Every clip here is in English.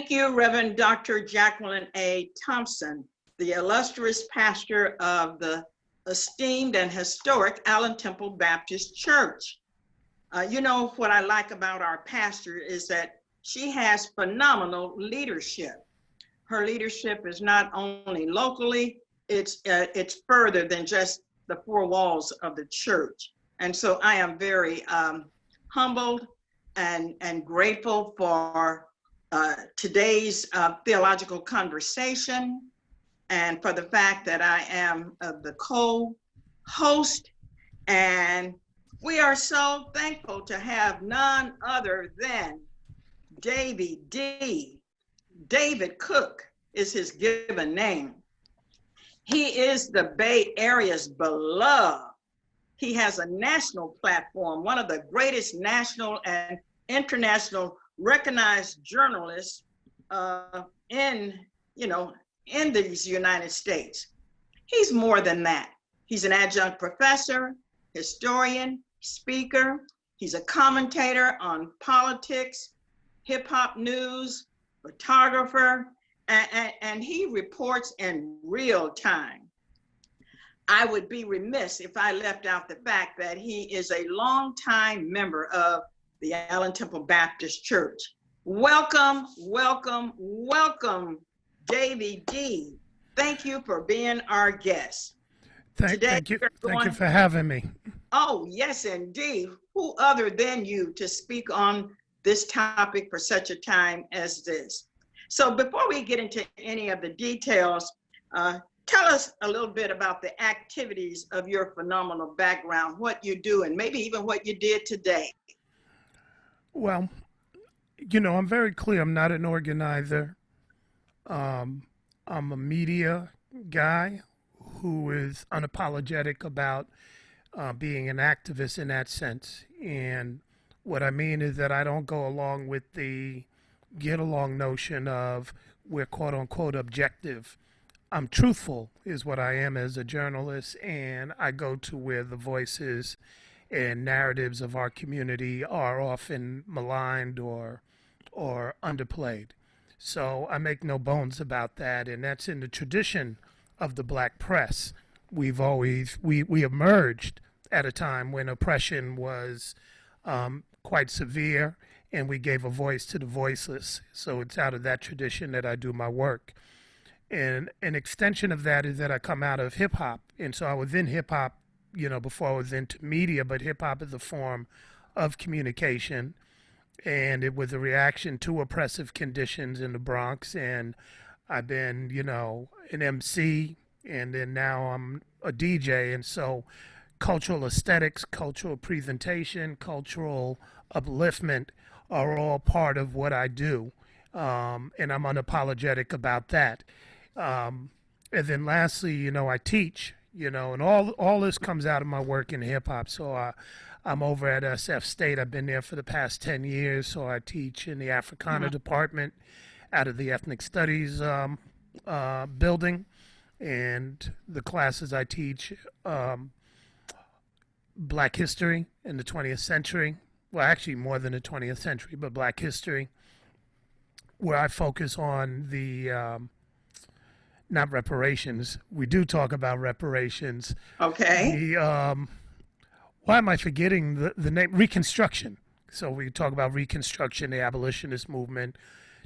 Thank you, Reverend Dr. Jacqueline A. Thompson, the illustrious pastor of the esteemed and historic Allen Temple Baptist Church. You know, what I like about our pastor is that she has phenomenal leadership. Her leadership is not only locally, it's further than just the four walls of the church. And so I am very humbled and grateful for today's theological conversation, and for the fact that I am the co-host. And we are so thankful to have none other than Davey D. David Cook is his given name. He is the Bay Area's beloved. He has a national platform, one of the greatest national and international recognized journalists in these United States. He's more than that. He's an adjunct professor, historian, speaker. He's a commentator on politics, hip hop news, photographer, and he reports in real time. I would be remiss if I left out the fact that he is a longtime member of the Allen Temple Baptist Church. Welcome, welcome, welcome, Davey D. Thank you for being our guest. Thank you for having me. Oh, yes, indeed. Who other than you to speak on this topic for such a time as this? So before we get into any of the details, tell us a little bit about the activities of your phenomenal background, what you do, and maybe even what you did today. Well, you know, I'm very clear. I'm not an organizer. I'm a media guy who is unapologetic about being an activist in that sense. And what I mean is that I don't go along with the get-along notion of we're quote-unquote objective. I'm truthful is what I am as a journalist, and I go to where the voices and narratives of our community are often maligned or underplayed. So I make no bones about that, and that's in the tradition of the Black press. We emerged at a time when oppression was quite severe, and we gave a voice to the voiceless. So it's out of that tradition that I do my work. And an extension of that is that I come out of hip hop. And so I was in hip hop, you know, before I was into media, but hip hop is a form of communication. And it was a reaction to oppressive conditions in the Bronx. And I've been, you know, an MC, and then now I'm a DJ. And so cultural aesthetics, cultural presentation, cultural upliftment are all part of what I do. And I'm unapologetic about that. And then lastly, you know, I teach, you know, and all this comes out of my work in hip hop. So I'm over at SF State. I've been there for the past 10 years. So I teach in the Africana department out of the Ethnic Studies building. And the classes I teach, Black history in the 20th century. Well, actually more than the 20th century, but Black history, where I focus on the, not reparations. We do talk about reparations. Okay. Why am I forgetting the name? Reconstruction. So we talk about Reconstruction, the abolitionist movement,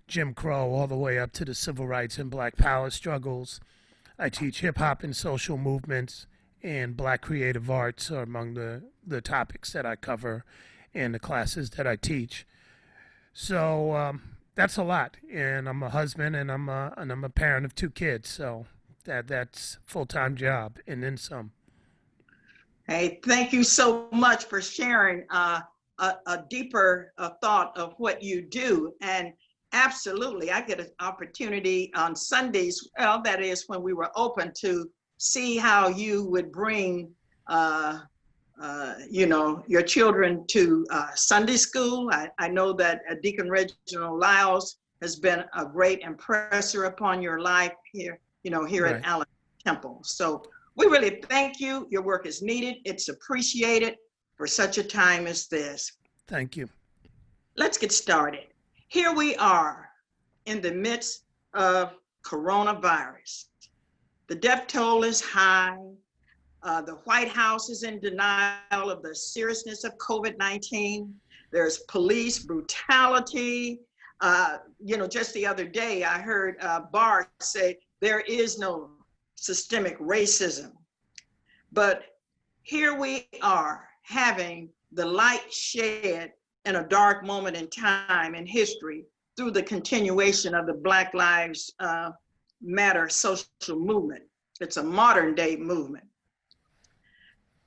Jim Crow, all the way up to the civil rights and Black power struggles. I teach hip hop and social movements, and Black creative arts are among the topics that I cover in the classes that I teach. So that's a lot, and I'm a husband, and I'm a parent of 2 kids. So that's full-time job and then some. Hey, thank you so much for sharing a deeper thought of what you do. And absolutely, I get an opportunity on Sundays. Well, that is when we were open, to see how you would bring your children to Sunday school. I know that Deacon Reginald Lyles has been a great impressor upon your life here, here Right. at Allen Temple. So we really thank you. Your work is needed. It's appreciated for such a time as this. Thank you. Let's get started. Here we are in the midst of coronavirus. The death toll is high. The White House is in denial of the seriousness of COVID-19. There's police brutality. Just the other day, I heard Barr say there is no systemic racism. But here we are having the light shed in a dark moment in time in history through the continuation of the Black Lives Matter social movement. It's a modern day movement.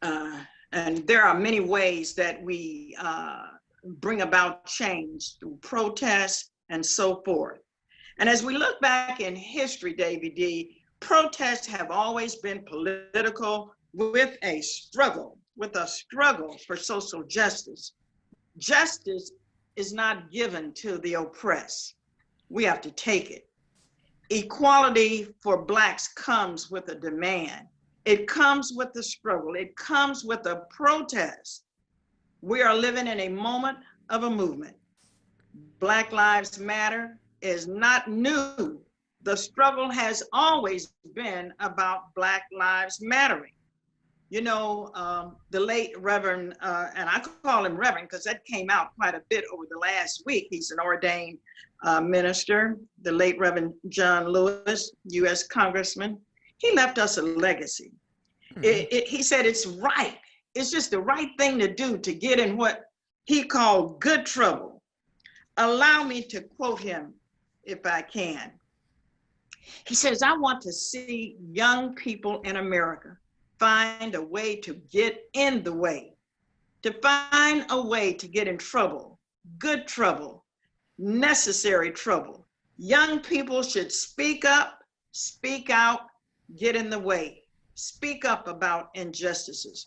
And there are many ways that we bring about change through protests and so forth. And as we look back in history, Davey D, protests have always been political with a struggle for social justice. Justice is not given to the oppressed. We have to take it. Equality for Blacks comes with a demand. It comes with the struggle. It comes with a protest. We are living in a moment of a movement. Black Lives Matter is not new. The struggle has always been about Black Lives Mattering. The late Reverend, and I call him Reverend because that came out quite a bit over the last week. He's an ordained minister, the late Reverend John Lewis, U.S. Congressman. He left us a legacy. He said it's right. It's just the right thing to do to get in what he called good trouble. Allow me to quote him if I can. He says, I want to see young people in America find a way to get in the way, to find a way to get in trouble, good trouble, necessary trouble. Young people should speak up, speak out, get in the way, speak up about injustices.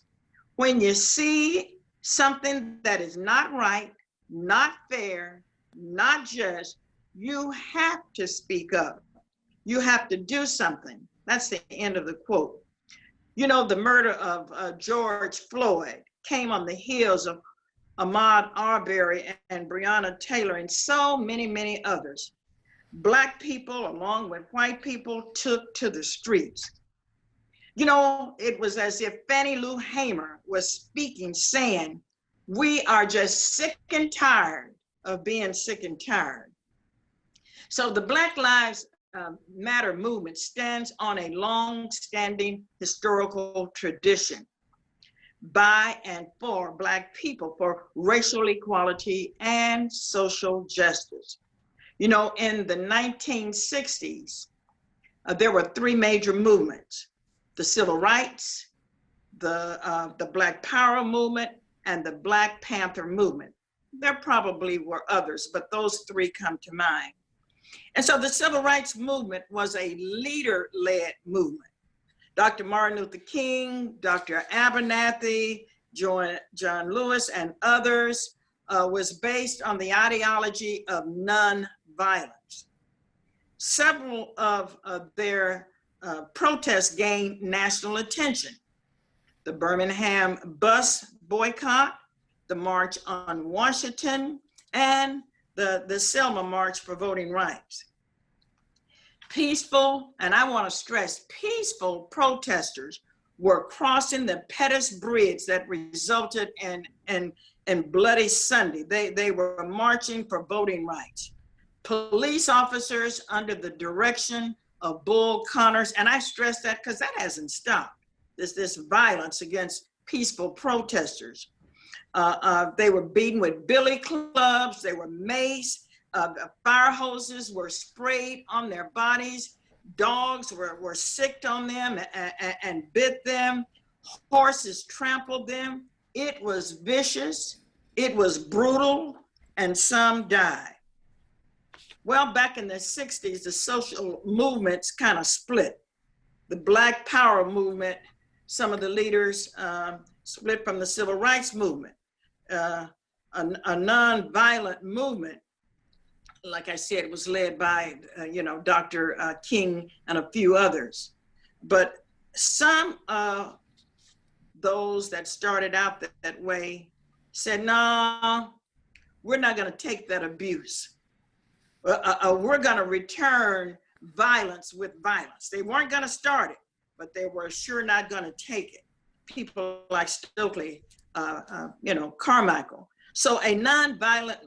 When you see something that is not right, not fair, not just, you have to speak up. You have to do something. That's the end of the quote. The murder of George Floyd came on the heels of Ahmaud Arbery and Breonna Taylor and so many, many others. Black people, along with white people, took to the streets. It was as if Fannie Lou Hamer was speaking, saying, we are just sick and tired of being sick and tired. So the Black Lives Matter movement stands on a long-standing historical tradition by and for Black people, for racial equality and social justice. In the 1960s, there were three major movements: the Civil Rights, the Black Power movement, and the Black Panther movement. There probably were others, but those three come to mind. And so the Civil Rights movement was a leader-led movement. Dr. Martin Luther King, Dr. Abernathy, John Lewis, and others was based on the ideology of nonviolence. Several of their protests gained national attention. The Birmingham bus boycott, the March on Washington, and the Selma March for voting rights. Peaceful, and I want to stress, peaceful protesters were crossing the Pettus Bridge that resulted in Bloody Sunday. They were marching for voting rights. Police officers under the direction of Bull Connors, and I stress that because that hasn't stopped, this violence against peaceful protesters. They were beaten with billy clubs, they were maced, fire hoses were sprayed on their bodies, dogs were sicked on them and bit them, horses trampled them. It was vicious, it was brutal, and some died. Well, back in the 60s, the social movements kind of split. The Black Power movement, some of the leaders split from the Civil Rights movement. A nonviolent movement, like I said, was led by, Dr. King and a few others. But some of those that started out that way said, no, we're not going to take that abuse. we're going to return violence with violence. They weren't going to start it, but they were sure not going to take it. People like Stokely, Carmichael. So a nonviolent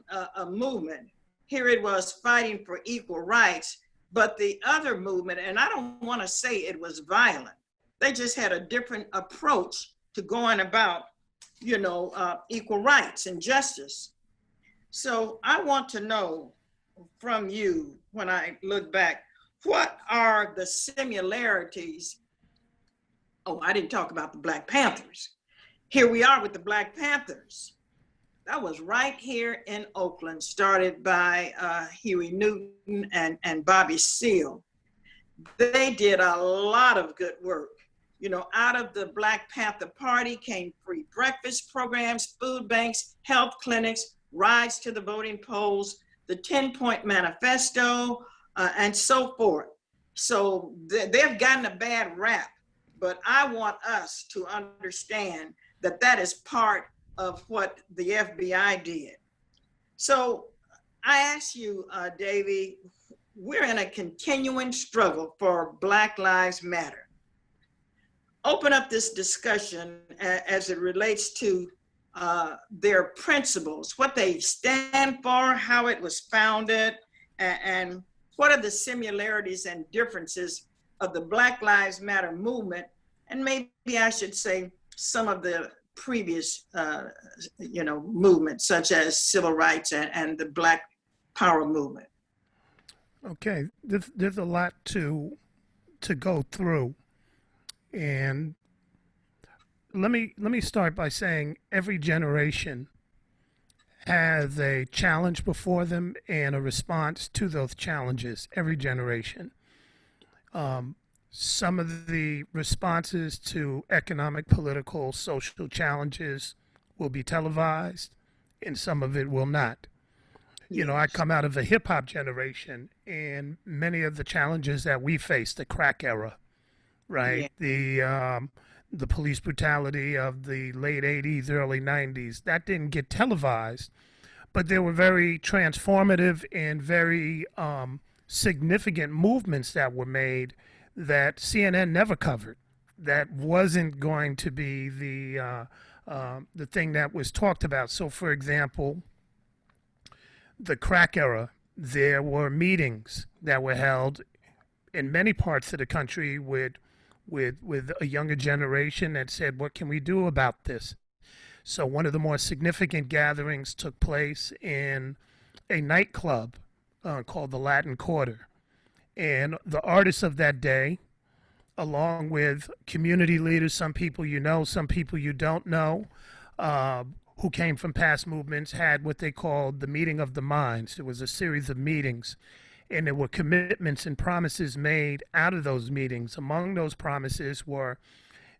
movement, here it was fighting for equal rights, but the other movement, and I don't want to say it was violent, they just had a different approach to going about, equal rights and justice. So I want to know from you, when I look back, what are the similarities? Oh, I didn't talk about the Black Panthers. Here we are with the Black Panthers. That was right here in Oakland, started by Huey Newton and Bobby Seale. They did a lot of good work. Out of the Black Panther Party came free breakfast programs, food banks, health clinics, rides to the voting polls, the 10-point manifesto, and so forth. So they've gotten a bad rap, but I want us to understand that that is part of what the FBI did. So I ask you, Davey, we're in a continuing struggle for Black Lives Matter. Open up this discussion as it relates to their principles, what they stand for, how it was founded, and what are the similarities and differences of the Black Lives Matter movement, and maybe I should say some of the previous, movements such as civil rights and the Black Power movement. Okay, there's a lot to go through, and let me start by saying every generation has a challenge before them and a response to those challenges. Every generation. Some of the responses to economic, political, social challenges will be televised, and some of it will not. I come out of the hip hop generation, and many of the challenges that we faced, the crack era, right? Yeah. The police brutality of the late 80s, early 90s, that didn't get televised, but there were very transformative and very significant movements that were made that CNN never covered. That wasn't going to be the thing that was talked about. So, for example, the crack era, there were meetings that were held in many parts of the country with a younger generation that said, what can we do about this? So one of the more significant gatherings took place in a nightclub called the Latin Quarter. And the artists of that day, along with community leaders, some people you know, some people you don't know, who came from past movements, had what they called the meeting of the minds. It was a series of meetings, and there were commitments and promises made out of those meetings. Among those promises were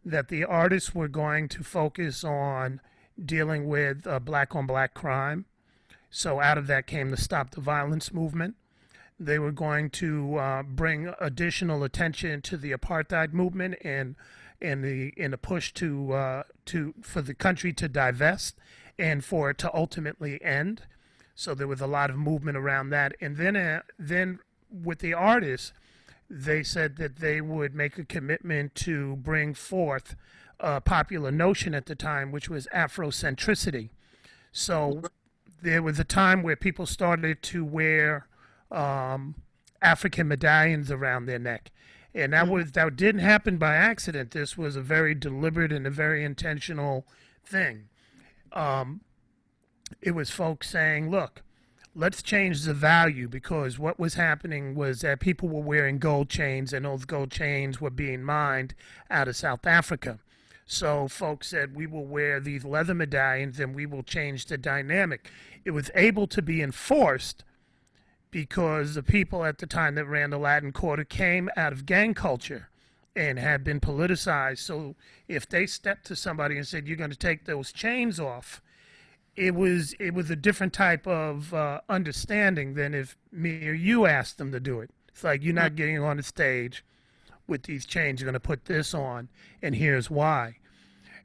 that the artists were going to focus on dealing with black-on-black crime. So out of that came the Stop the Violence movement. They were going to bring additional attention to the apartheid movement and in a push for the country to divest and for it to ultimately end. So there was a lot of movement around that. And then with the artists, they said that they would make a commitment to bring forth a popular notion at the time, which was Afrocentricity. So there was a time where people started to wear African medallions around their neck. And that didn't happen by accident. This was a very deliberate and a very intentional thing. It was folks saying, look, let's change the value, because what was happening was that people were wearing gold chains, and those gold chains were being mined out of South Africa. So folks said, we will wear these leather medallions and we will change the dynamic. It was able to be enforced because the people at the time that ran the Latin Quarter came out of gang culture and had been politicized. So if they stepped to somebody and said, you're going to take those chains off, it was a different type of understanding than if me or you asked them to do it. It's like, you're not getting on the stage with these chains, you're going to put this on, and here's why.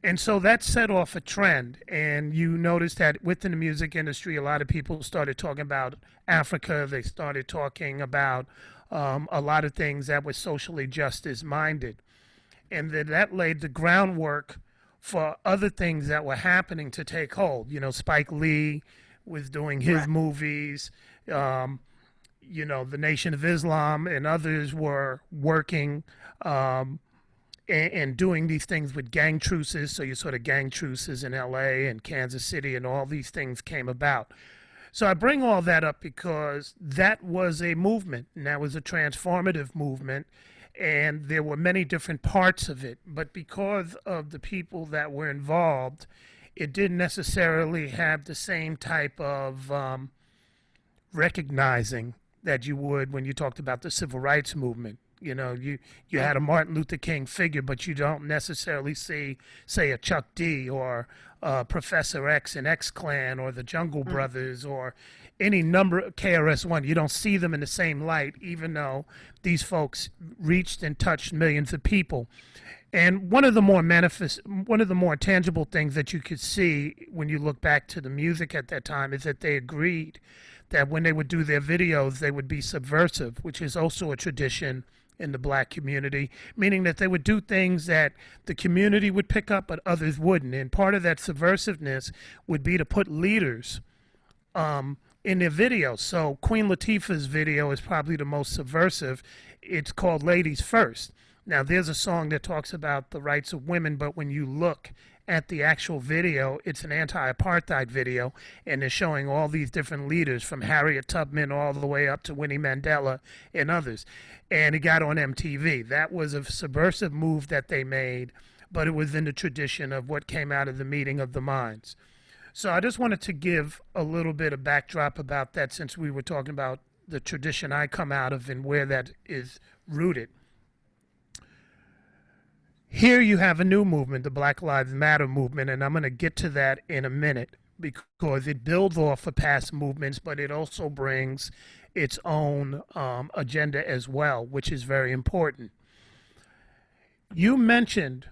And so that set off a trend. And you noticed that within the music industry, a lot of people started talking about Africa. They started talking about a lot of things that were socially justice minded. And then that laid the groundwork for other things that were happening to take hold. You know, Spike Lee was doing his Right. movies. You know, the Nation of Islam and others were working and doing these things with gang truces. So you saw the gang truces in LA and Kansas City, and all these things came about. So I bring all that up because that was a movement, and that was a transformative movement, and there were many different parts of it. But because of the people that were involved, it didn't necessarily have the same type of recognizing that you would when you talked about the civil rights movement. You know, you had a Martin Luther King figure, but you don't necessarily see, say, a Chuck D or Professor X and X Clan or the Jungle Brothers or any number of KRS-One. You don't see them in the same light, even though these folks reached and touched millions of people. And one of the more tangible things that you could see when you look back to the music at that time is that they agreed that when they would do their videos, they would be subversive, which is also a tradition in the black community, meaning that they would do things that the community would pick up, but others wouldn't. And part of that subversiveness would be to put leaders in their videos. So Queen Latifah's video is probably the most subversive. It's called Ladies First. Now, there's a song that talks about the rights of women, but when you look at the actual video, it's an anti-apartheid video, and they're showing all these different leaders from Harriet Tubman all the way up to Winnie Mandela and others. And it got on MTV. That was a subversive move that they made, but it was in the tradition of what came out of the meeting of the minds. So I just wanted to give a little bit of backdrop about that, since we were talking about the tradition I come out of and where that is rooted. Here you have a new movement, the Black Lives Matter movement, and I'm going to get to that in a minute because it builds off of past movements, but it also brings its own agenda as well, which is very important. You mentioned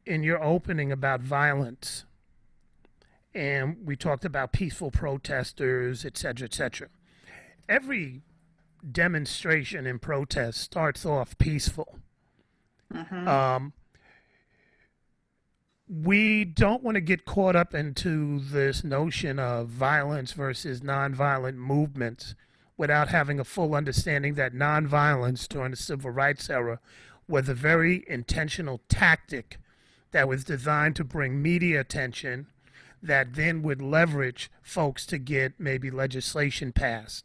in your opening about violence, and we talked about peaceful protesters, et cetera, et cetera. Every demonstration and protest starts off peaceful. We don't want to get caught up into this notion of violence versus nonviolent movements without having a full understanding that nonviolence during the civil rights era was a very intentional tactic that was designed to bring media attention that then would leverage folks to get maybe legislation passed.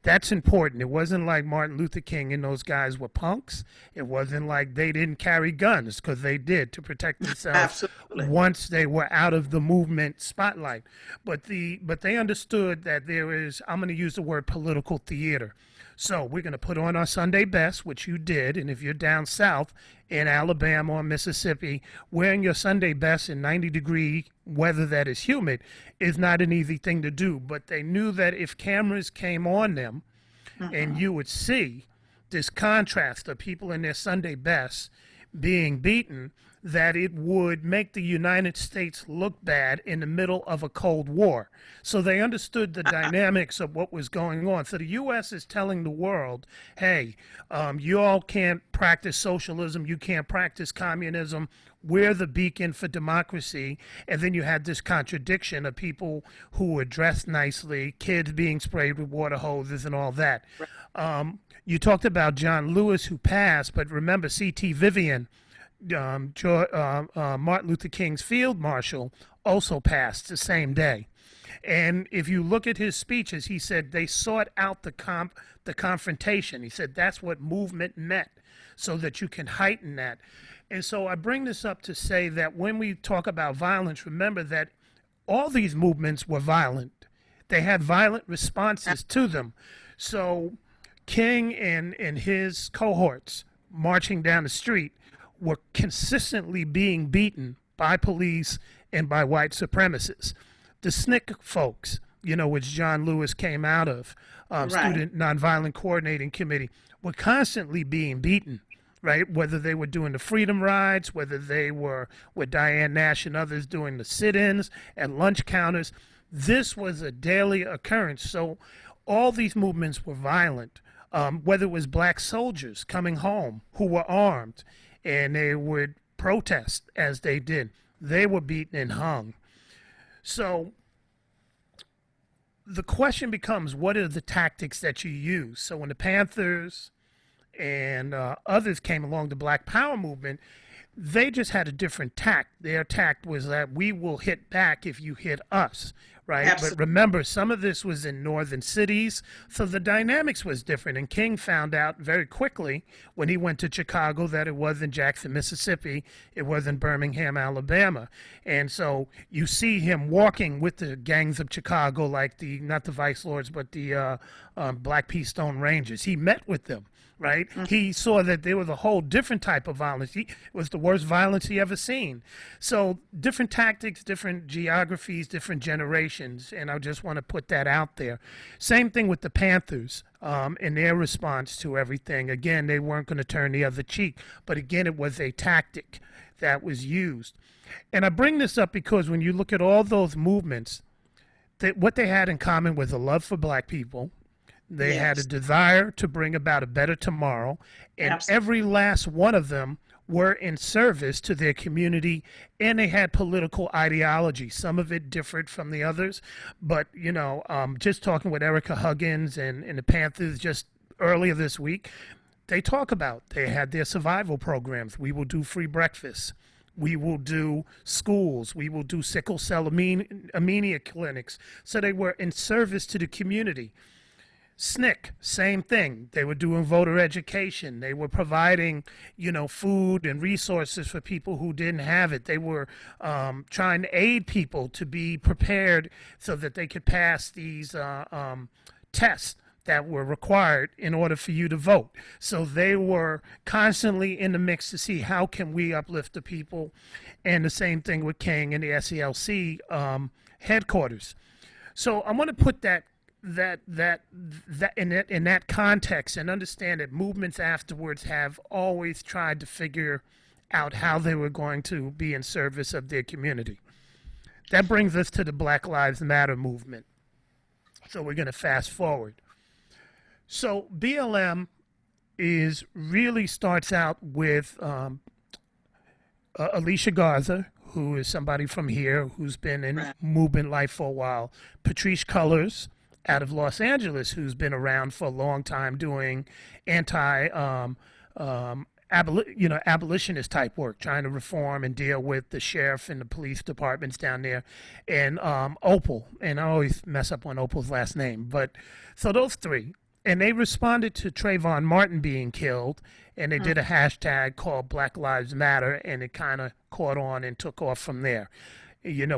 That's important. It wasn't like Martin Luther King and those guys were punks. It wasn't like they didn't carry guns, because they did, to protect themselves. Absolutely. Once they were out of the movement spotlight. But they understood that there is, I'm going to use the word political theater. So we're going to put on our Sunday best, which you did, and if you're down south in Alabama or Mississippi, wearing your Sunday best in 90-degree weather that is humid is not an easy thing to do. But they knew that if cameras came on them and you would see this contrast of people in their Sunday best being beaten, that it would make the United States look bad in the middle of a Cold War. So they understood the dynamics of what was going on. So the U.S. is telling the world, hey, you all can't practice socialism, you can't practice communism, we're the beacon for democracy. And then you had this contradiction of people who were dressed nicely, kids being sprayed with water hoses and all that. You talked about John Lewis, who passed, but remember C.T. Vivian, Martin Luther King's field marshal, also passed the same day. And if you look at his speeches, he said they sought out the confrontation. He said that's what movement meant, so that you can heighten that. And so I bring this up to say that when we talk about violence, remember that all these movements were violent. They had violent responses to them. So King and his cohorts marching down the street were consistently being beaten by police and by white supremacists. The SNCC folks, which John Lewis came out of, Student Nonviolent Coordinating Committee, were constantly being beaten, right? Whether they were doing the freedom rides, whether they were with Diane Nash and others doing the sit-ins and lunch counters. This was a daily occurrence. So all these movements were violent, whether it was black soldiers coming home who were armed and they would protest as they did. They were beaten and hung. So the question becomes, what are the tactics that you use? So when the Panthers and others came along, the Black Power movement, they just had a different tact. Their tact was that we will hit back if you hit us, right? Absolutely. But remember, some of this was in northern cities, so the dynamics was different. And King found out very quickly when he went to Chicago that it wasn't Jackson, Mississippi, it wasn't Birmingham, Alabama. And so you see him walking with the gangs of Chicago, like not the Vice Lords, but the Black Pea Stone Rangers. He met with them. Right? Mm-hmm. He saw that there was a whole different type of violence. It was the worst violence he ever seen. So different tactics, different geographies, different generations, and I just want to put that out there. Same thing with the Panthers in their response to everything. Again, they weren't going to turn the other cheek, but again, it was a tactic that was used. And I bring this up because when you look at all those movements, what they had in common was a love for black people. They Yes. had a desire to bring about a better tomorrow, and Absolutely. every last one of them were in service to their community, and they had political ideology. Some of it differed from the others, but, just talking with Erica Huggins and the Panthers just earlier this week, they had their survival programs. We will do free breakfast. We will do schools. We will do sickle cell anemia clinics. So they were in service to the community. SNCC, same thing. They were doing voter education. They were providing, food and resources for people who didn't have it. They were trying to aid people to be prepared so that they could pass these tests that were required in order for you to vote. So they were constantly in the mix to see how can we uplift the people. And the same thing with King and the SELC headquarters. So I want to put that in that context and understand that movements afterwards have always tried to figure out how they were going to be in service of their community. That brings us to the Black Lives Matter movement. So we're going to fast forward. So BLM really starts out with Alicia Garza, who is somebody from here who's been in movement life for a while. Patrice Cullors, out of Los Angeles, who's been around for a long time doing abolitionist type work, trying to reform and deal with the sheriff and the police departments down there, and Opal, and I always mess up on Opal's last name, but so those three, and they responded to Trayvon Martin being killed, and they did a hashtag called Black Lives Matter, and it kind of caught on and took off from there.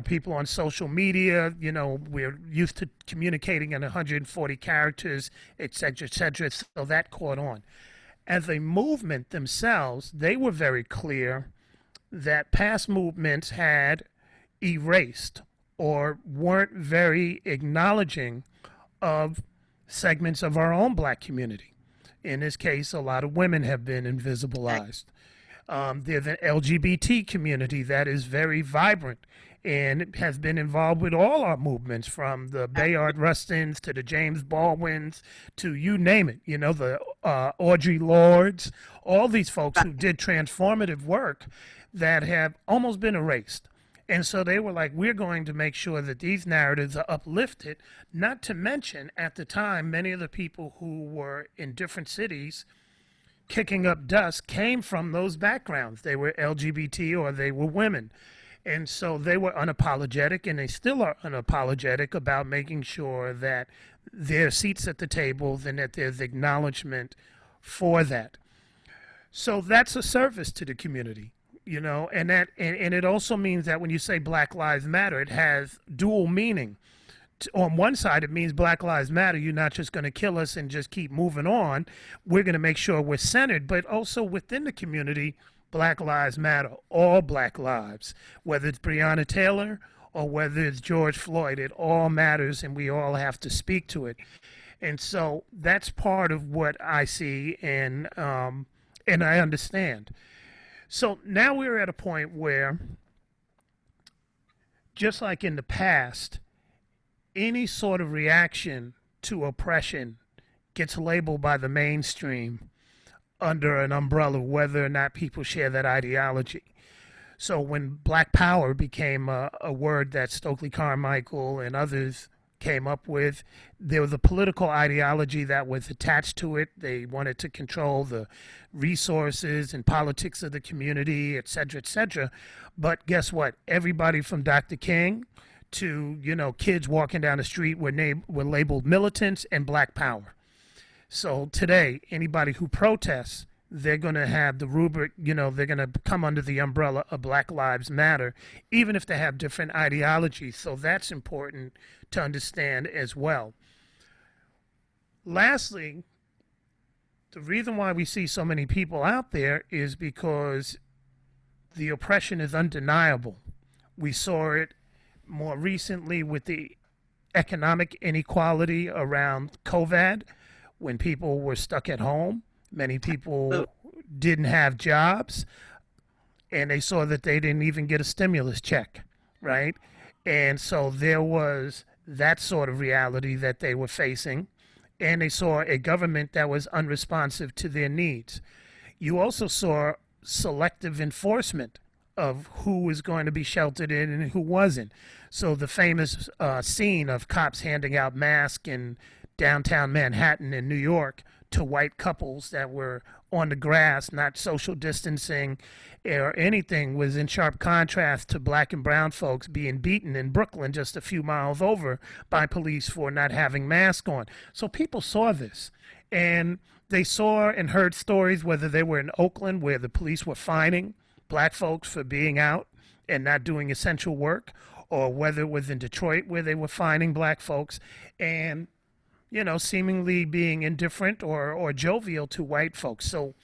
People on social media, we're used to communicating in 140 characters, et cetera, so that caught on. As a movement themselves, they were very clear that past movements had erased or weren't very acknowledging of segments of our own black community. In this case, a lot of women have been invisibilized. There's an LGBT community that is very vibrant and has been involved with all our movements, from the Bayard Rustins to the James Baldwins to you name it, the Audre Lordes, all these folks who did transformative work that have almost been erased. And so they were like, we're going to make sure that these narratives are uplifted, not to mention at the time, many of the people who were in different cities kicking up dust came from those backgrounds. They were LGBT or they were women. And so they were unapologetic, and they still are unapologetic about making sure that there are seats at the tables and that there's acknowledgement for that. So that's a service to the community, and it also means that when you say Black Lives Matter, it has dual meaning. On one side, it means Black Lives Matter. You're not just going to kill us and just keep moving on. We're going to make sure we're centered, but also within the community, Black Lives Matter, all black lives, whether it's Breonna Taylor or whether it's George Floyd, it all matters, and we all have to speak to it. And so that's part of what I see, and and I understand. So now we're at a point where, just like in the past, any sort of reaction to oppression gets labeled by the mainstream under an umbrella of whether or not people share that ideology. So when Black Power became a word that Stokely Carmichael and others came up with, there was a political ideology that was attached to it. They wanted to control the resources and politics of the community, et cetera, et cetera. But guess what? Everybody from Dr. King to, kids walking down the street were labeled militants and Black Power. So today, anybody who protests, they're going to have the rubric, they're going to come under the umbrella of Black Lives Matter, even if they have different ideologies. So that's important to understand as well. Lastly, the reason why we see so many people out there is because the oppression is undeniable. We saw it more recently with the economic inequality around COVID, when people were stuck at home. Many people didn't have jobs, and they saw that they didn't even get a stimulus check, right? And so there was that sort of reality that they were facing, and they saw a government that was unresponsive to their needs. You also saw selective enforcement of who was going to be sheltered in and who wasn't. So the famous scene of cops handing out masks in downtown Manhattan in New York to white couples that were on the grass, not social distancing or anything, was in sharp contrast to Black and brown folks being beaten in Brooklyn just a few miles over by police for not having masks on. So people saw this, and they saw and heard stories, whether they were in Oakland where the police were fining Black folks for being out and not doing essential work, or whether it was in Detroit where they were fining Black folks and seemingly being indifferent or jovial to white folks. So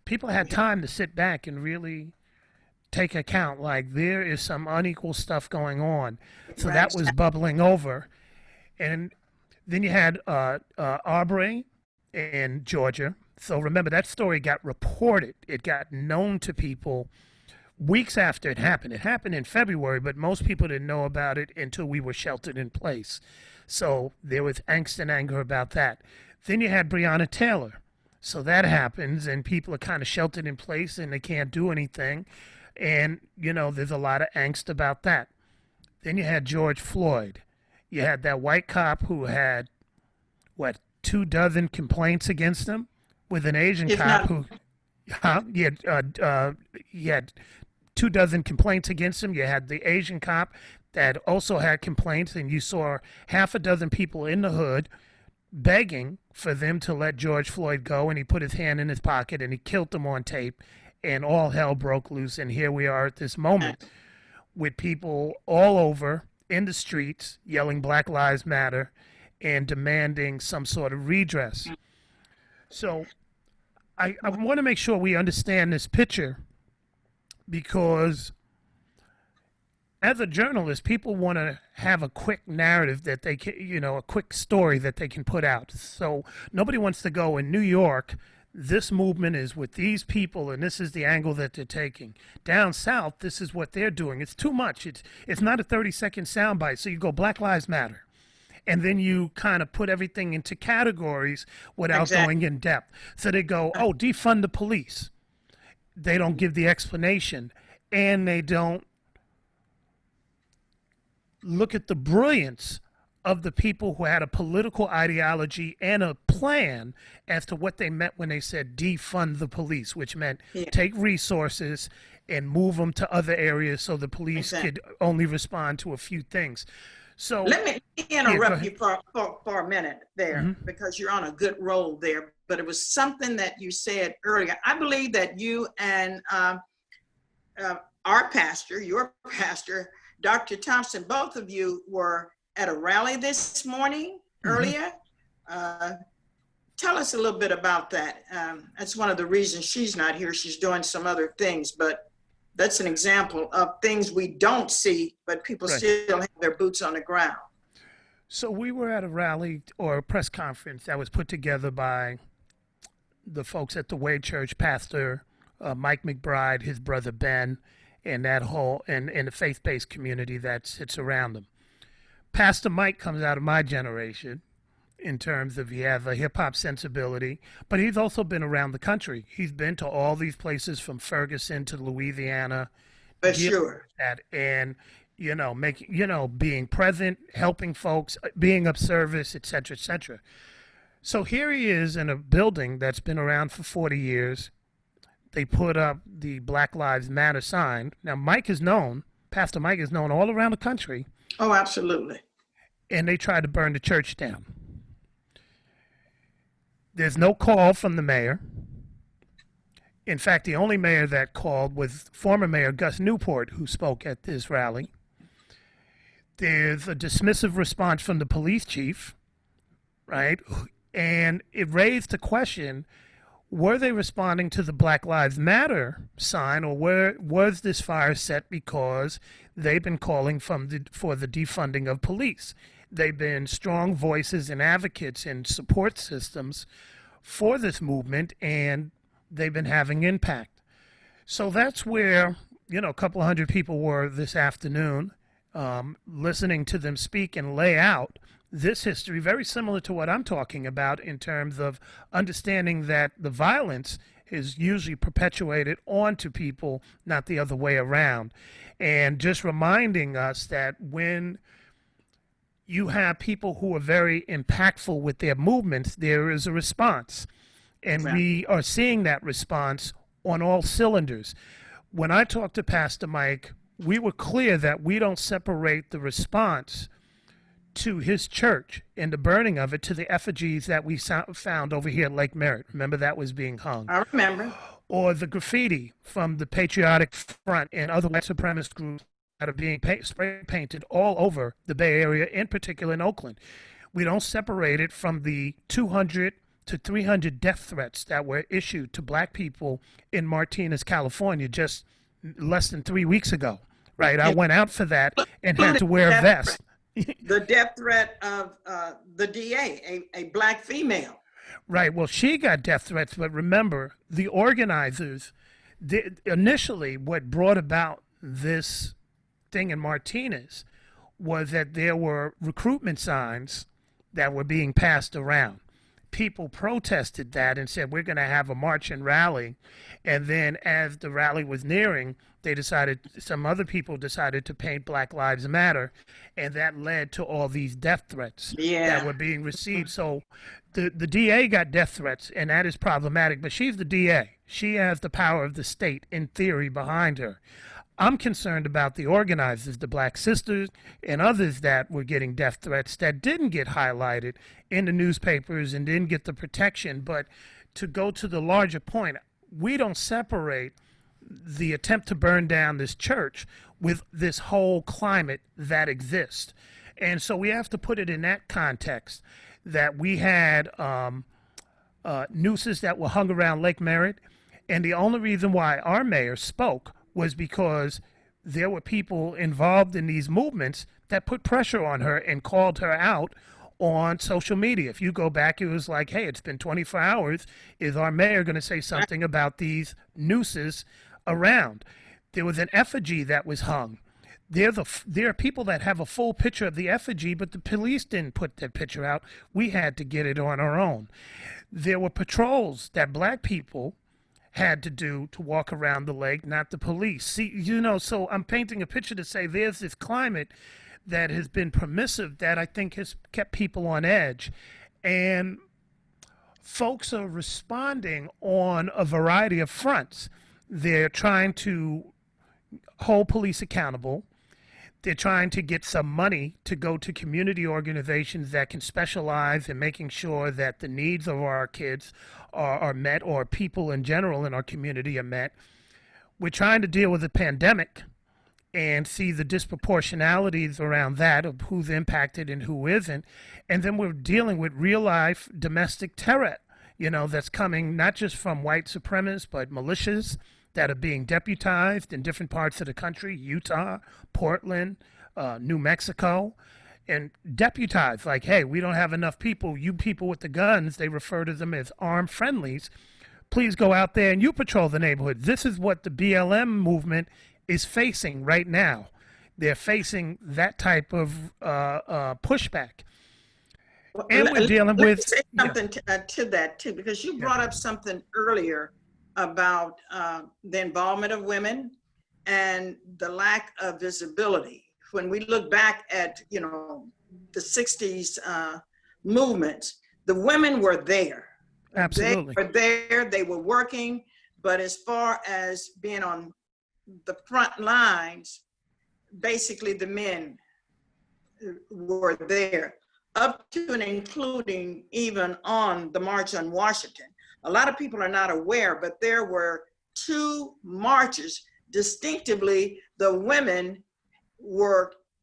people had time to sit back and really take account, like, there is some unequal stuff going on. So that was bubbling over. And then you had Arbery in Georgia. So remember, that story got reported. It got known to people weeks after it happened. It happened in February, but most people didn't know about it until we were sheltered in place. So there was angst and anger about that. Then you had Breonna Taylor. So that happens, and people are kind of sheltered in place, and they can't do anything. And, there's a lot of angst about that. Then you had George Floyd. You had that white cop who had, 24 complaints against him, with an Asian cop who, he had 24 complaints against him. You had the Asian cop that also had complaints, and you saw 6 people in the hood begging for them to let George Floyd go, and he put his hand in his pocket and he killed them on tape, and all hell broke loose. And here we are at this moment with people all over in the streets yelling Black Lives Matter and demanding some sort of redress. So I want to make sure we understand this picture, because as a journalist, people want to have a quick narrative that they can, a quick story that they can put out. So nobody wants to go in New York, this movement is with these people and this is the angle that they're taking. Down south, this is what they're doing. It's too much. It's not a 30-second soundbite. So you go Black Lives Matter. And then you kind of put everything into categories without going in depth. So they go, oh, defund the police. They don't give the explanation. And they don't look at the brilliance of the people who had a political ideology and a plan as to what they meant when they said defund the police, which meant take resources and move them to other areas so the police could only respond to a few things. So let me interrupt you for a minute there, because you're on a good roll there. But it was something that you said earlier. I believe that you and our pastor, your pastor, Dr. Thompson, both of you were at a rally this morning earlier. Tell us a little bit about that. That's one of the reasons she's not here. She's doing some other things, but that's an example of things we don't see, but people still have their boots on the ground. So we were at a rally or a press conference that was put together by the folks at the Way Church, Pastor Mike McBride, his brother Ben, and that whole and the faith-based community that sits around them. Pastor Mike comes out of my generation in terms of he has a hip-hop sensibility, but he's also been around the country. He's been to all these places from Ferguson to Louisiana. For sure. And, being present, helping folks, being of service, et cetera, et cetera. So here he is in a building that's been around for 40 years. They put up the Black Lives Matter sign. Now, Pastor Mike is known all around the country. Oh, absolutely. And they tried to burn the church down. There's no call from the mayor. In fact, the only mayor that called was former Mayor Gus Newport, who spoke at this rally. There's a dismissive response from the police chief, right? And it raised the question, were they responding to the Black Lives Matter sign, or was this fire set because they've been calling for the defunding of police? They've been strong voices and advocates and support systems for this movement, and they've been having impact. So that's where, a couple of hundred people were this afternoon, listening to them speak and lay out this history, very similar to what I'm talking about in terms of understanding that the violence is usually perpetuated onto people, not the other way around. And just reminding us that when you have people who are very impactful with their movements, there is a response. And we are seeing that response on all cylinders. When I talked to Pastor Mike, we were clear that we don't separate the response to his church and the burning of it to the effigies that we found over here at Lake Merritt. Remember, that was being hung. I remember. Or the graffiti from the Patriotic Front and other white supremacist groups that are being spray painted all over the Bay Area, in particular in Oakland. We don't separate it from the 200 to 300 death threats that were issued to black people in Martinez, California, just less than 3 weeks ago, right? I went out for that and had to wear a vest. The death threat of the DA, a black female. Right. Well, she got death threats, but remember, the organizers, initially what brought about this thing in Martinez was that there were recruitment signs that were being passed around. People protested that and said, we're going to have a march and rally. And then as the rally was nearing, some other people decided to paint Black Lives Matter. And that led to all these death threats that were being received. So the DA got death threats, and that is problematic. But she's the DA. She has the power of the state, in theory, behind her. I'm concerned about the organizers, the Black Sisters, and others that were getting death threats that didn't get highlighted in the newspapers and didn't get the protection. But to go to the larger point, we don't separate the attempt to burn down this church with this whole climate that exists. And so we have to put it in that context, that we had nooses that were hung around Lake Merritt, and the only reason why our mayor spoke was because there were people involved in these movements that put pressure on her and called her out on social media. If you go back, it was like, hey, it's been 24 hours. Is our mayor going to say something about these nooses around? There was an effigy that was hung. There are people that have a full picture of the effigy, but the police didn't put that picture out. We had to get it on our own. There were patrols that black people had to do to walk around the lake, not the police. See, so I'm painting a picture to say there's this climate that has been permissive that I think has kept people on edge. And folks are responding on a variety of fronts. They're trying to hold police accountable. They're trying to get some money to go to community organizations that can specialize in making sure that the needs of our kids are met, or people in general in our community are met. We're trying to deal with the pandemic and see the disproportionalities around that of who's impacted and who isn't. And then we're dealing with real life domestic terror, that's coming not just from white supremacists, but militias that are being deputized in different parts of the country, Utah, Portland, New Mexico, and deputized like, hey, we don't have enough people. You people with the guns, they refer to them as armed friendlies. please go out there and you patrol the neighborhoods. This is what the BLM movement is facing right now. They're facing that type of pushback. And we're dealing Let me with say something to that too, because you brought up something earlier about the involvement of women and the lack of visibility. When we look back at, you know, the 60s movements, the women were there. Absolutely. They were there, they were working, but as far as being on the front lines, basically the men were there, up to and including even on the March on Washington. A lot of people are not aware, but there were 2 marches. Distinctively, the women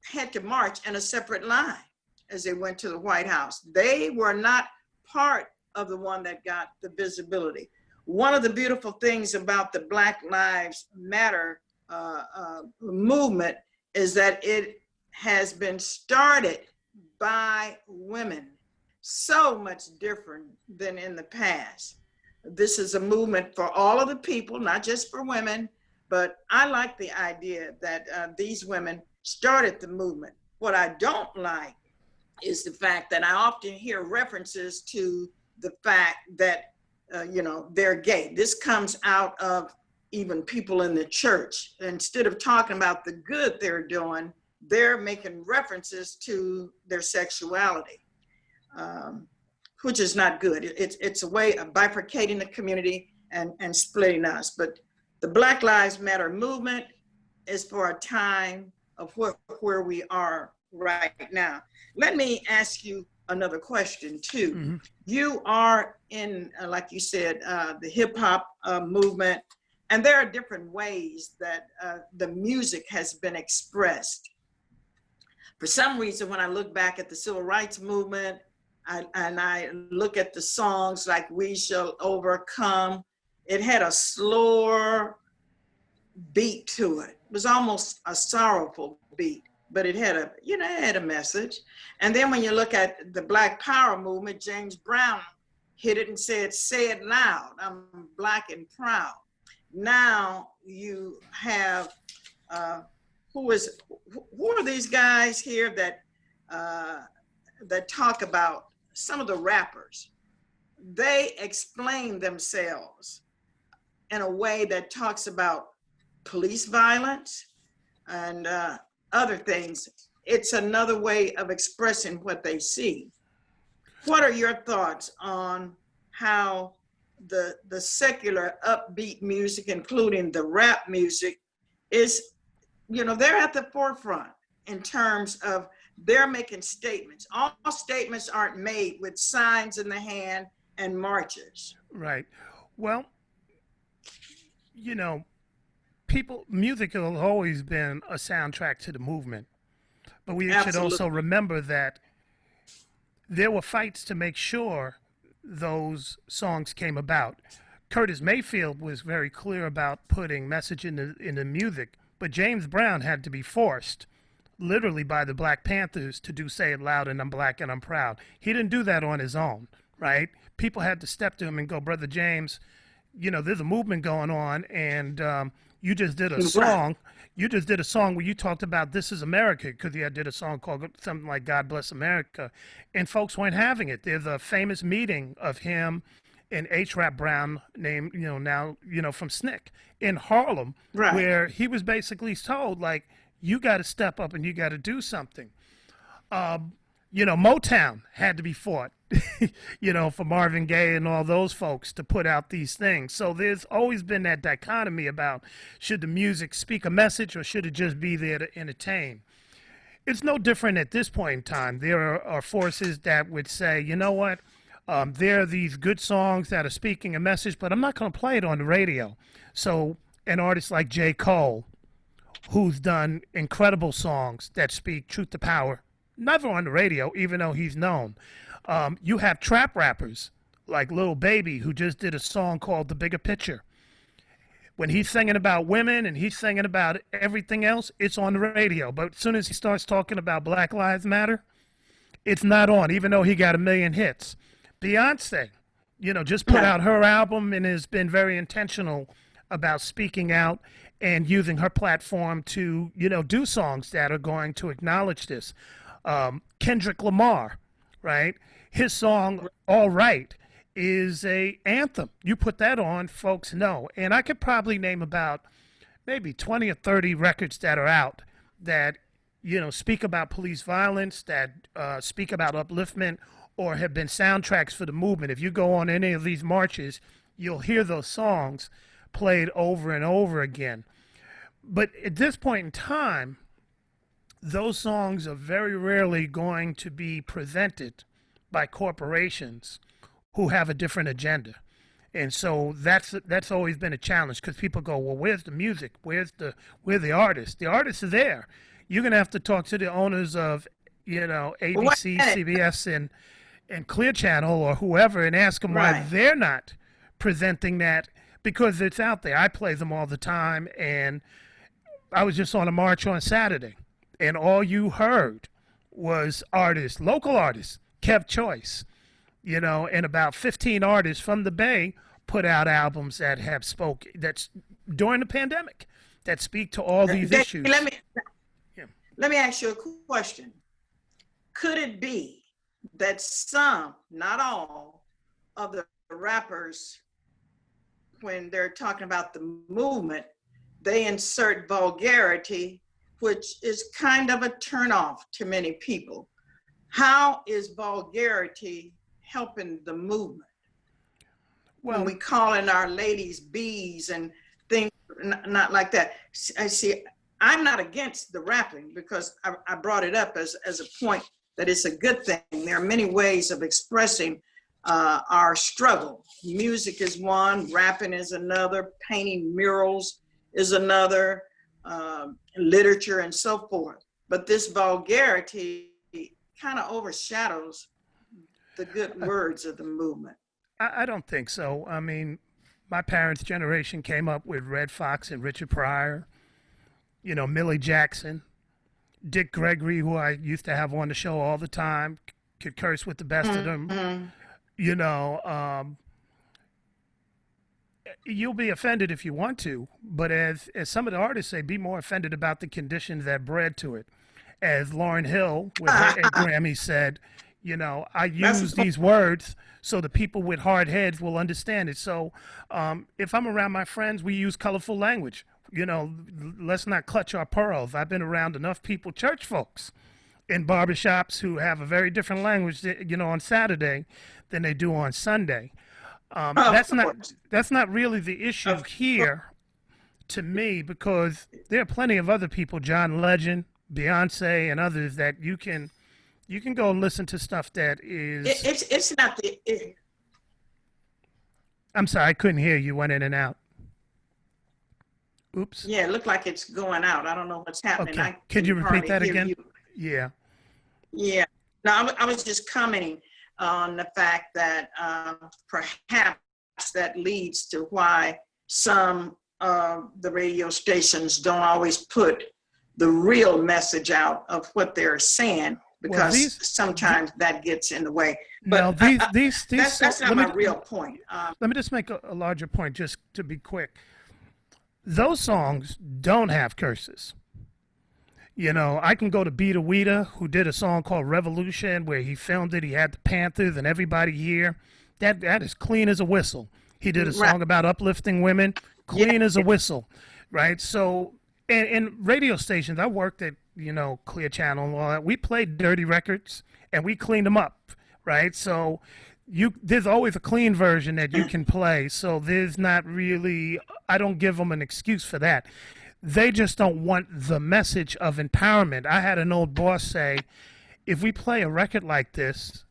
had to march in a separate line as they went to the White House. They were not part of the one that got the visibility. One of the beautiful things about the Black Lives Matter movement is that it has been started by women, so much different than in the past. This is a movement for all of the people, not just for women, but I like the idea that these women started the movement. What I don't like is the fact that I often hear references to the fact that, you know, they're gay. This comes out of even people in the church. Instead of talking about the good they're doing, they're making references to their sexuality, which is not good. It's a way of bifurcating the community and splitting us. But the Black Lives Matter movement is for a time of where we are right now. Let me ask you another question too. Mm-hmm. You are in, like you said, the hip hop movement, and there are different ways that the music has been expressed. For some reason, when I look back at the civil rights movement, and I look at the songs like We Shall Overcome, it had a slower beat to it. It was almost a sorrowful beat, but it had a, you know, it had a message. And then when you look at the Black Power movement, James Brown hit it and said, "Say it loud, I'm Black and proud." Now you have, who are these guys here that talk about some of the rappers? They explain themselves in a way that talks about police violence and other things. It's another way of expressing what they see. What are your thoughts on how the secular upbeat music, including the rap music, is, you know, they're at the forefront in terms of they're making statements. All statements aren't made with signs in the hand and marches. Right. Well, you know, music has always been a soundtrack to the movement. But we should also remember that there were fights to make sure those songs came about. Curtis Mayfield was very clear about putting message in the music, but James Brown had to be forced, literally by the Black Panthers, to do Say It Loud and I'm Black and I'm Proud. He didn't do that on his own, right? People had to step to him and go, "Brother James, you know, there's a movement going on, and you just did a song. You just did a song where you talked about This Is America," because he did a song called something like God Bless America, and folks weren't having it. There's a famous meeting of him and H-Rap Brown, named, you know, now, you know, from SNCC in Harlem, right, where he was basically told, like, you got to step up and you got to do something. You know, Motown had to be fought, you know, for Marvin Gaye and all those folks to put out these things. So there's always been that dichotomy about, should the music speak a message or should it just be there to entertain? It's no different at this point in time. There are forces that would say, you know what, there are these good songs that are speaking a message, but I'm not going to play it on the radio. So an artist like J. Cole, who's done incredible songs that speak truth to power, never on the radio, even though he's known. You have trap rappers like Lil Baby, who just did a song called The Bigger Picture. When he's singing about women and he's singing about everything else, it's on the radio. But as soon as he starts talking about Black Lives Matter, it's not on, even though he got 1 million hits. Beyonce just put out her album and has been very intentional about speaking out and using her platform to, do songs that are going to acknowledge this. Kendrick Lamar, right? His song, All Right, is a anthem. You put that on, folks know. And I could probably name about maybe 20 or 30 records that are out that, speak about police violence, that speak about upliftment, or have been soundtracks for the movement. If you go on any of these marches, you'll hear those songs played over and over again. But at this point in time, those songs are very rarely going to be presented by corporations who have a different agenda. And so that's always been a challenge, because people go, well, where's the music? Where's the artists? The artists are there. You're going to have to talk to the owners of, ABC, CBS, and Clear Channel or whoever, and ask them why they're not presenting that, because it's out there. I play them all the time, and I was just on a march on Saturday, and all you heard was artists, local artists, Kev Choice, and about 15 artists from the Bay put out albums that have that's during the pandemic, that speak to all these issues. Let me ask you a question. Could it be that some, not all, of the rappers, when they're talking about the movement, they insert vulgarity, which is kind of a turnoff to many people? How is vulgarity helping the movement? When we call in our ladies bees and things not like that. I see, I'm not against the rapping, because I brought it up as a point that it's a good thing. There are many ways of expressing our struggle. Music is one, rapping is another, painting murals is another, literature and so forth. But this vulgarity kind of overshadows the good words of the movement. I don't think so. I mean, my parents' generation came up with Red Fox and Richard Pryor, Millie Jackson, Dick Gregory, who I used to have on the show all the time, could curse with the best of them. You'll be offended if you want to, but as some of the artists say, be more offended about the conditions that bred to it. As Lauryn Hill with her Grammy said, I use these words so the people with hard heads will understand it. So if I'm around my friends, we use colorful language. Let's not clutch our pearls. I've been around enough people, church folks, in barbershops who have a very different language, on Saturday than they do on Sunday. That's not really the issue here to me, because there are plenty of other people, John Legend, Beyonce, and others, that you can go and listen to stuff that is. It's not the. I'm sorry, I couldn't hear you. Went in and out. Oops. Yeah, it looked like it's going out. I don't know what's happening. Okay. Could you repeat that again? Yeah. Yeah. No, I was just commenting on the fact that perhaps that leads to why some of the radio stations don't always put the real message out of what they're saying, because sometimes that gets in the way. But that's not my real point. Let me just make a larger point, just to be quick. Those songs don't have curses. I can go to Beta Weeda, who did a song called Revolution, where he filmed it. He had the Panthers and everybody here. That is clean as a whistle. He did a song about uplifting women, clean as a whistle, right? So, and radio stations, I worked at, Clear Channel and all that. We played dirty records and we cleaned them up, right? So there's always a clean version that you can play. So there's not really, I don't give them an excuse for that. They just don't want the message of empowerment. I had an old boss say, if we play a record like this,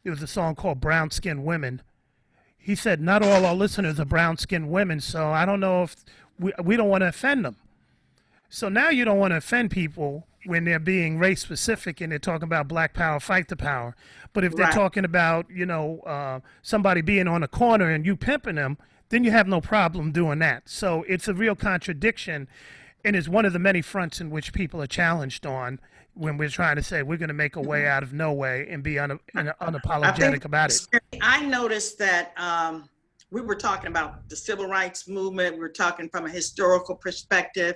it was a song called Brown Skinned Women. He said, not all our listeners are brown skinned women, so I don't know if we don't want to offend them. So now you don't want to offend people when they're being race specific and they're talking about black power, fight the power. But if they're talking about, somebody being on a corner and you pimping them, then you have no problem doing that. So it's a real contradiction, and it's one of the many fronts in which people are challenged on, when we're trying to say we're going to make a way out of no way and be I think unapologetic about it. I noticed that we were talking about the civil rights movement. We were talking from a historical perspective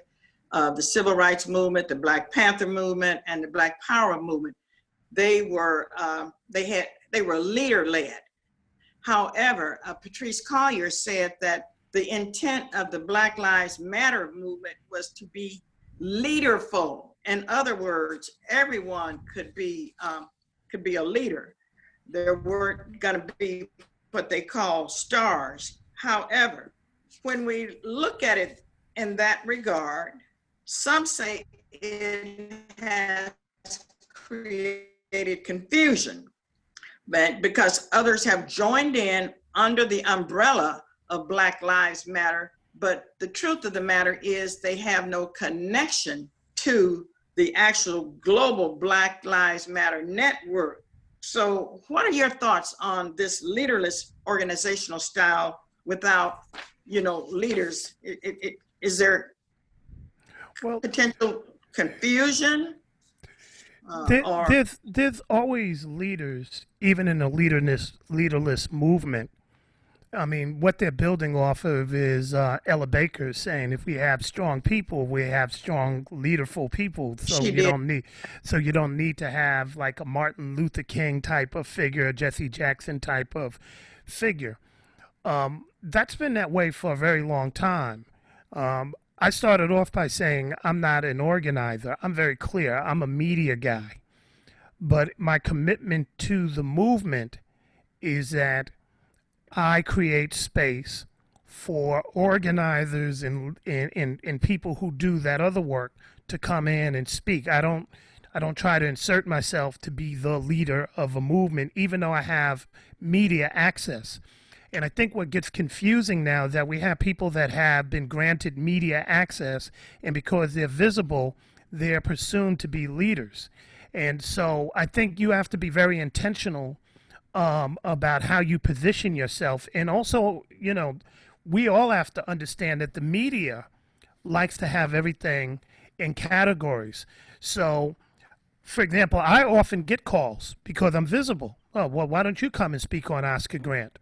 of the civil rights movement, the Black Panther movement, and the Black Power movement. They were leader-led. However, Patrice Collier said that the intent of the Black Lives Matter movement was to be leaderful. In other words, everyone could be a leader. There weren't going to be what they call stars. However, when we look at it in that regard, some say it has created confusion, but because others have joined in under the umbrella of Black Lives Matter, but the truth of the matter is they have no connection to the actual global Black Lives Matter network. So what are your thoughts on this leaderless organizational style without, leaders? Is there potential confusion? There's always leaders, even in the leaderless movement. I mean, what they're building off of is Ella Baker saying, if we have strong people, we have strong, leaderful people. So you don't need to have like a Martin Luther King type of figure, a Jesse Jackson type of figure. That's been that way for a very long time. I started off by saying I'm not an organizer. I'm very clear. I'm a media guy. But my commitment to the movement is that I create space for organizers and people who do that other work to come in and speak. I don't try to insert myself to be the leader of a movement, even though I have media access. And I think what gets confusing now is that we have people that have been granted media access, and because they're visible, they're presumed to be leaders. And so I think you have to be very intentional about how you position yourself. And also, we all have to understand that the media likes to have everything in categories. So, for example, I often get calls because I'm visible. Oh, well, why don't you come and speak on Oscar Grant?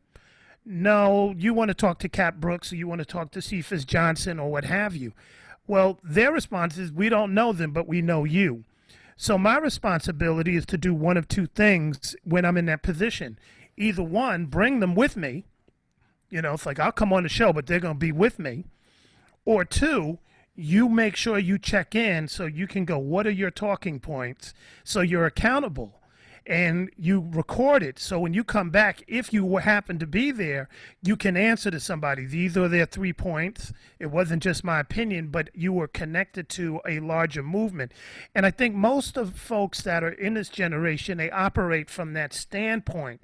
No, you want to talk to Cat Brooks, or you want to talk to Cephas Johnson, or what have you. Well, their response is, we don't know them, but we know you. So my responsibility is to do one of two things when I'm in that position. Either one, bring them with me. It's like I'll come on the show, but they're going to be with me. Or two, you make sure you check in so you can go, what are your talking points? So you're accountable. And you record it. So when you come back, if you happen to be there, you can answer to somebody. These are their 3 points. It wasn't just my opinion, but you were connected to a larger movement. And I think most of folks that are in this generation, they operate from that standpoint.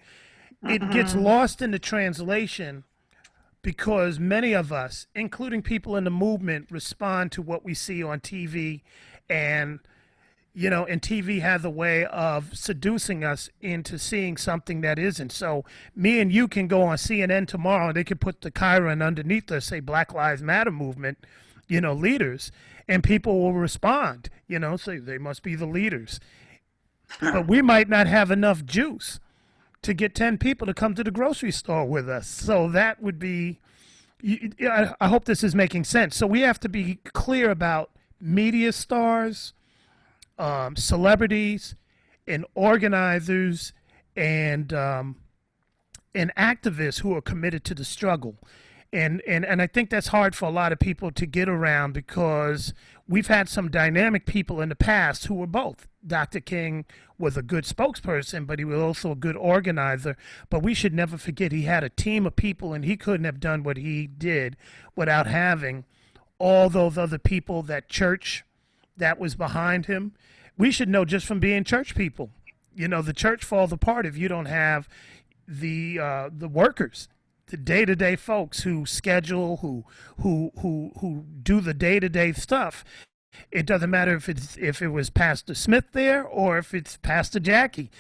It gets lost in the translation because many of us, including people in the movement, respond to what we see on TV, and TV has a way of seducing us into seeing something that isn't. So me and you can go on CNN tomorrow, and they could put the chyron underneath us, say Black Lives Matter movement, leaders, and people will respond, say they must be the leaders. But we might not have enough juice to get 10 people to come to the grocery store with us. So that would be, I hope this is making sense. So we have to be clear about media stars, celebrities, and organizers, and activists who are committed to the struggle. And I think that's hard for a lot of people to get around, because we've had some dynamic people in the past who were both. Dr. King was a good spokesperson, but he was also a good organizer. But we should never forget he had a team of people, and he couldn't have done what he did without having all those other people, that church that was behind him. We should know just from being church people. The church falls apart if you don't have the workers, the day-to-day folks who schedule, who do the day-to-day stuff. It doesn't matter if it was Pastor Smith there or if it's Pastor Jackie.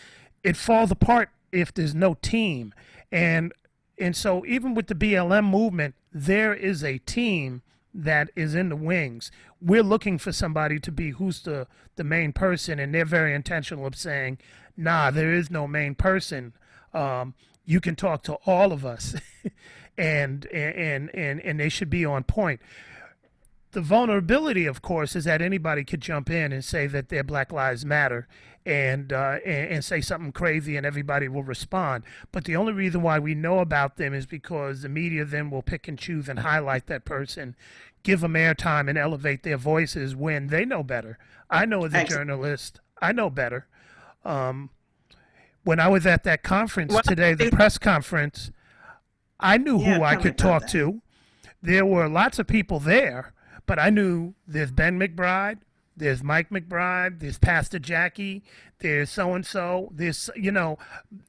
It falls apart if there's no team. And so even with the BLM movement, there is a team that is in the wings. We're looking for somebody to be who's the main person, and they're very intentional of saying, nah, there is no main person. You can talk to all of us, and they should be on point. The vulnerability, of course, is that anybody could jump in and say that their Black Lives Matter and say something crazy and everybody will respond. But the only reason why we know about them is because the media then will pick and choose and highlight that person, give them airtime and elevate their voices when they know better. I know as a journalist, I know better. When I was at that conference today, the press conference, I knew who I could talk to. There were lots of people there, but I knew there's Ben McBride, there's Mike McBride, there's Pastor Jackie, there's so-and-so, there's,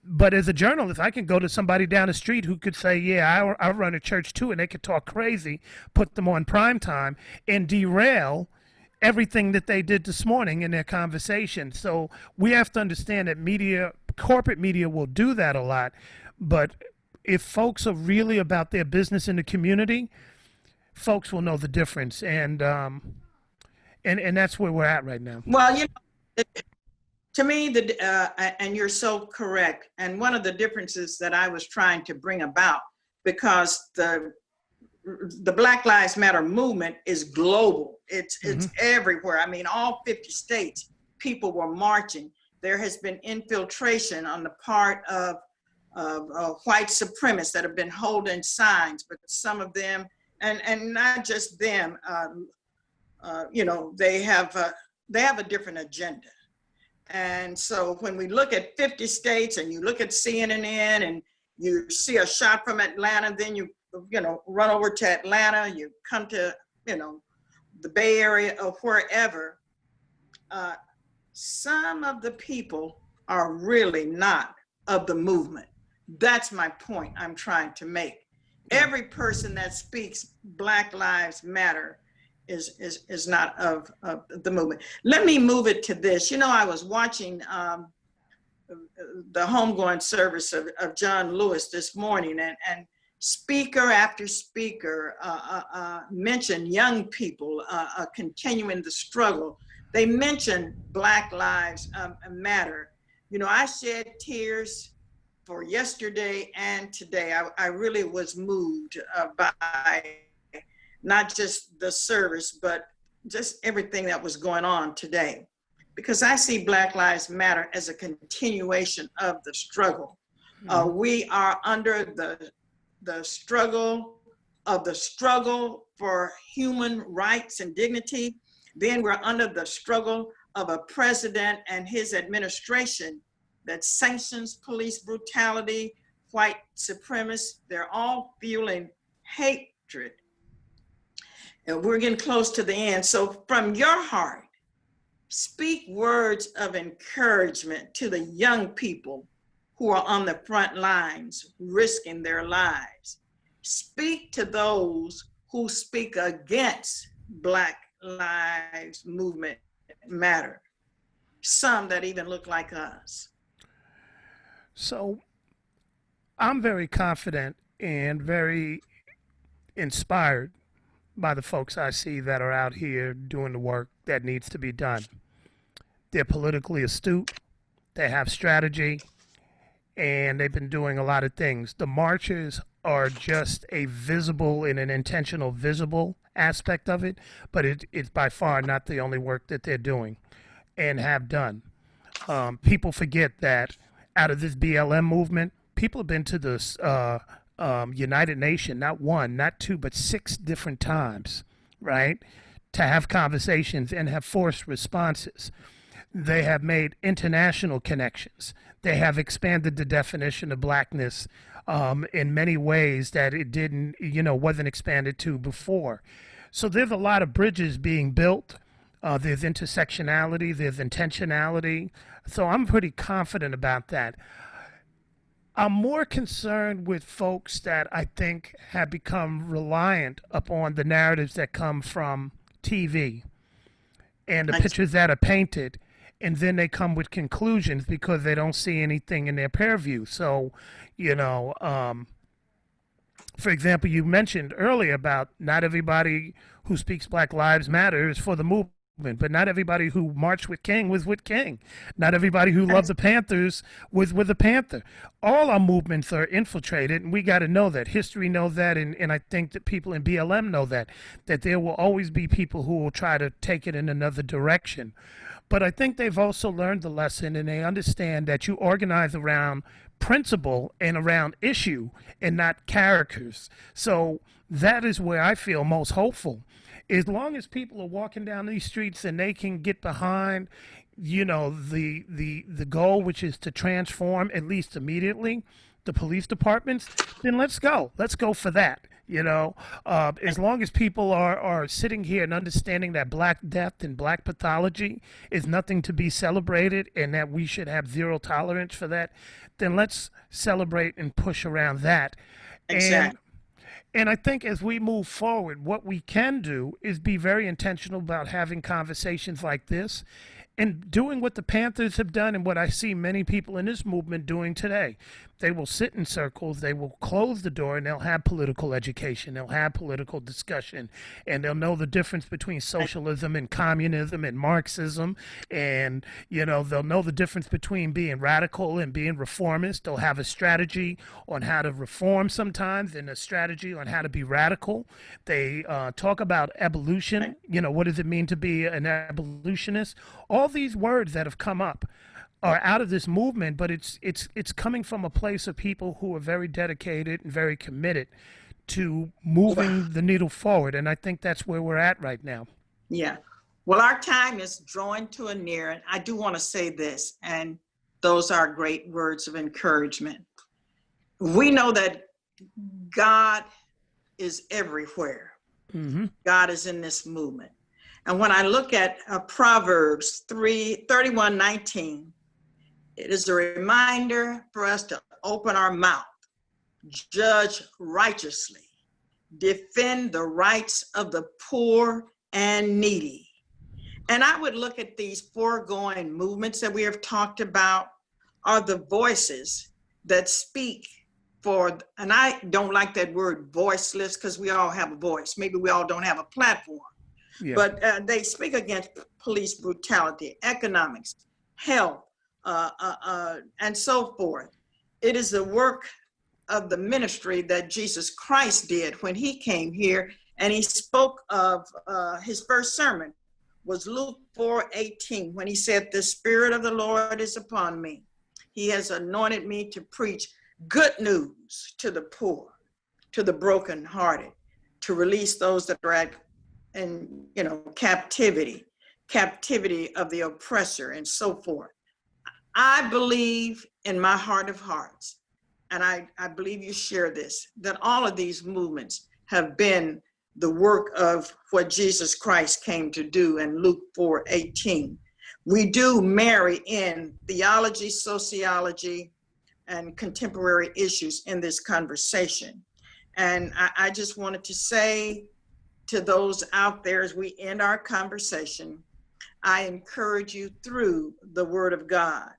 but as a journalist, I can go to somebody down the street who could say, yeah, I run a church too, and they could talk crazy, put them on prime time, and derail everything that they did this morning in their conversation. So we have to understand that media, corporate media will do that a lot, but if folks are really about their business in the community, folks will know the difference, and that's where we're at right now. Well, to me, and you're so correct. And one of the differences that I was trying to bring about, because the Black Lives Matter movement is global. It's everywhere. I mean, all 50 states, people were marching. There has been infiltration on the part of white supremacists that have been holding signs, but some of them, and not just them, they have a different agenda. And so when we look at 50 states and you look at CNN and you see a shot from Atlanta, then you run over to Atlanta, you come to, the Bay Area or wherever, some of the people are really not of the movement. That's my point I'm trying to make. Every person that speaks Black Lives Matter is not of the movement. Let me move it to this. I was watching the homegoing service of John Lewis this morning, and speaker after speaker mentioned young people continuing the struggle. They mentioned Black Lives Matter. I shed tears for yesterday and today. I really was moved by not just the service, but just everything that was going on today. Because I see Black Lives Matter as a continuation of the struggle. We are under the struggle for human rights and dignity. Then we're under the struggle of a president and his administration that sanctions police brutality, white supremacists. They're all fueling hatred. And we're getting close to the end. So from your heart, speak words of encouragement to the young people who are on the front lines, risking their lives. Speak to those who speak against Black Lives Movement Matter, some that even look like us. So I'm very confident and very inspired by the folks I see that are out here doing the work that needs to be done. They're politically astute, they have strategy, and they've been doing a lot of things. The marches are just a visible and an intentional visible aspect of it, but it's by far not the only work that they're doing and have done. People forget that out of this BLM movement, people have been to this United Nations, not one, not two, but 6 different times, right, to have conversations and have forced responses. They have made international connections. They have expanded the definition of blackness in many ways that it didn't, wasn't expanded to before. So there's a lot of bridges being built. There's intersectionality, there's intentionality. So I'm pretty confident about that. I'm more concerned with folks that I think have become reliant upon the narratives that come from TV and the pictures that are painted, and then they come with conclusions because they don't see anything in their purview. So, For example, you mentioned earlier about not everybody who speaks Black Lives Matter is for the movement, but not everybody who marched with King was with King. Not everybody who loved the Panthers was with the Panther. All our movements are infiltrated, and we got to know that. History knows that, and I think that people in BLM know that there will always be people who will try to take it in another direction. But I think they've also learned the lesson, and they understand that you organize around principle and around issue and not characters. So that is where I feel most hopeful. As long as people are walking down these streets and they can get behind, the goal, which is to transform at least immediately the police departments, then let's go. Let's go for that. As long as people are sitting here and understanding that Black death and Black pathology is nothing to be celebrated and that we should have zero tolerance for that, then let's celebrate and push around that. Exactly. And I think as we move forward, what we can do is be very intentional about having conversations like this and doing what the Panthers have done and what I see many people in this movement doing today. They will sit in circles, they will close the door, and they'll have political education, they'll have political discussion, and they'll know the difference between socialism and communism and Marxism, and they'll know the difference between being radical and being reformist. They'll have a strategy on how to reform sometimes and a strategy on how to be radical. They talk about evolution, what does it mean to be an evolutionist? All these words that have come up are out of this movement, but it's coming from a place of people who are very dedicated and very committed to moving the needle forward. And I think that's where we're at right now. Yeah. Well, our time is drawing to a near, and I do want to say this, and those are great words of encouragement. We know that God is everywhere. Mm-hmm. God is in this movement. And when I look at Proverbs 31:19, it is a reminder for us to open our mouth, judge righteously, defend the rights of the poor and needy. And I would look at these foregoing movements that we have talked about are the voices that speak for, and I don't like that word voiceless because we all have a voice. Maybe we all don't have a platform. Yeah. But they speak against police brutality, economics, health, and so forth. It is the work of the ministry that Jesus Christ did when he came here, and he spoke of his first sermon was Luke 4:18, when he said, "The Spirit of the Lord is upon me. He has anointed me to preach good news to the poor, to the brokenhearted, to release those that are in captivity of the oppressor," and so forth. I believe in my heart of hearts, and I believe you share this, that all of these movements have been the work of what Jesus Christ came to do in Luke 4:18. We do marry in theology, sociology, and contemporary issues in this conversation. And I just wanted to say to those out there as we end our conversation, I encourage you through the Word of God.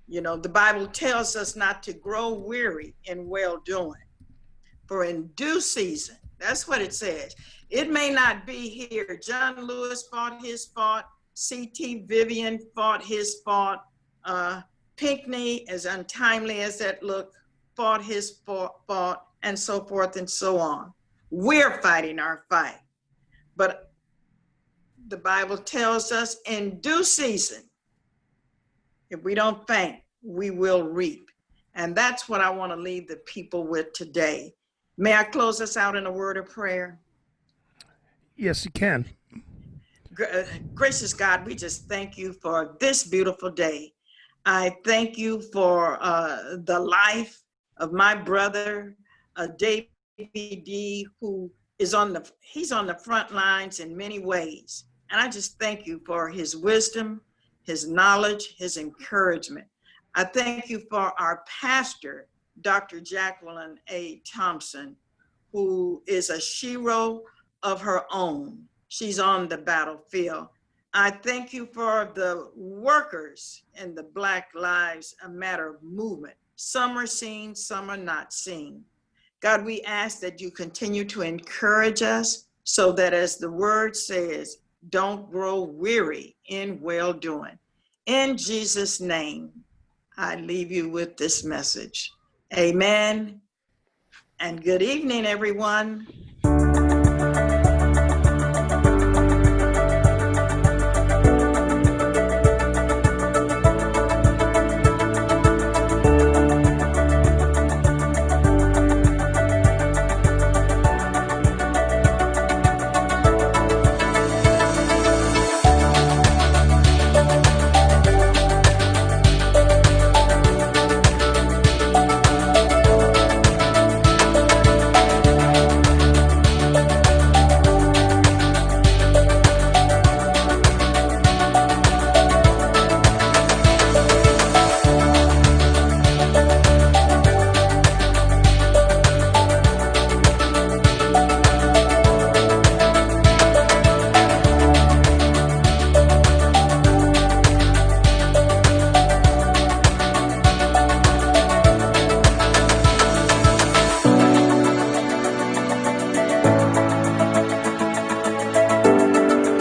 The Bible tells us not to grow weary in well-doing, for in due season, that's what it says. It may not be here. John Lewis fought his fought. C.T. Vivian fought his fought. Pinckney, as untimely as that looked, fought his fought, and so forth and so on. We're fighting our fight. But the Bible tells us in due season, if we don't faint, we will reap. And that's what I want to leave the people with today. May I close us out in a word of prayer? Yes, you can. Gracious God, we just thank you for this beautiful day. I thank you for the life of my brother, Davey D, who is he's on the front lines in many ways. And I just thank you for his wisdom, his knowledge, his encouragement. I thank you for our pastor, Dr. Jacqueline A. Thompson, who is a hero of her own. She's on the battlefield. I thank you for the workers in the Black Lives Matter movement. Some are seen, some are not seen. God, we ask that you continue to encourage us so that, as the word says, don't grow weary in well-doing. In Jesus' name, I leave you with this message. Amen. And good evening, everyone.